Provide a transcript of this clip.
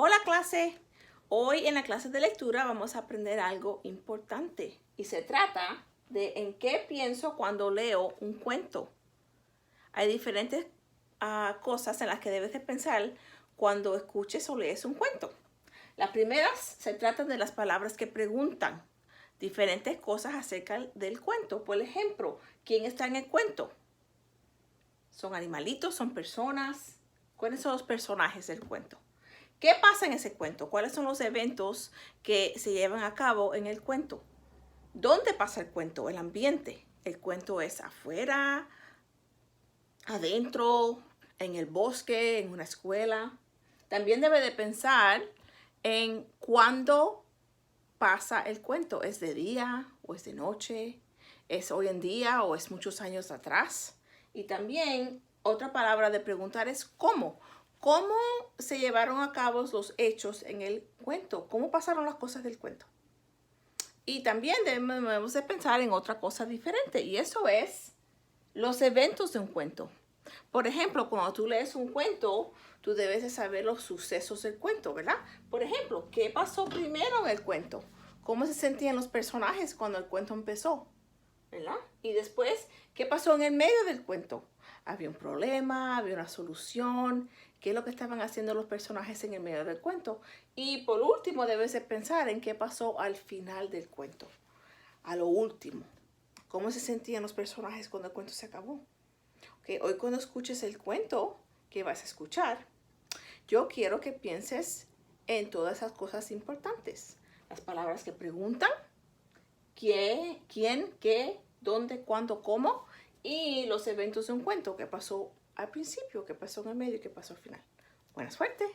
Hola clase, hoy en la clase de lectura vamos a aprender algo importante y se trata de en qué pienso cuando leo un cuento. Hay diferentes cosas en las que debes de pensar cuando escuches o lees un cuento. Las primeras se tratan de las palabras que preguntan diferentes cosas acerca del cuento. Por ejemplo, ¿quién está en el cuento? ¿Son animalitos? ¿Son personas? ¿Cuáles son los personajes del cuento? ¿Qué pasa en ese cuento? ¿Cuáles son los eventos que se llevan a cabo en el cuento? ¿Dónde pasa el cuento? El ambiente. ¿El cuento es afuera, adentro, en el bosque, en una escuela? También debe de pensar en cuándo pasa el cuento. ¿Es de día o es de noche? ¿Es hoy en día o es muchos años atrás? Y también otra palabra de preguntar es ¿cómo? ¿Cómo se llevaron a cabo los hechos en el cuento? ¿Cómo pasaron las cosas del cuento? Y también debemos de pensar en otra cosa diferente y eso es los eventos de un cuento. Por ejemplo, cuando tú lees un cuento, tú debes de saber los sucesos del cuento, ¿verdad? Por ejemplo, ¿qué pasó primero en el cuento? ¿Cómo se sentían los personajes cuando el cuento empezó? ¿Verdad? Y después, ¿qué pasó en el medio del cuento? Había un problema, había una solución, qué es lo que estaban haciendo los personajes en el medio del cuento. Y por último, debes de pensar en qué pasó al final del cuento, a lo último. ¿Cómo se sentían los personajes cuando el cuento se acabó? Okay, hoy cuando escuches el cuento que vas a escuchar, yo quiero que pienses en todas esas cosas importantes. Las palabras que preguntan, qué, quién, qué, dónde, cuándo, cómo, y los eventos de un cuento, qué pasó al principio, qué pasó en el medio y qué pasó al final. Buena suerte.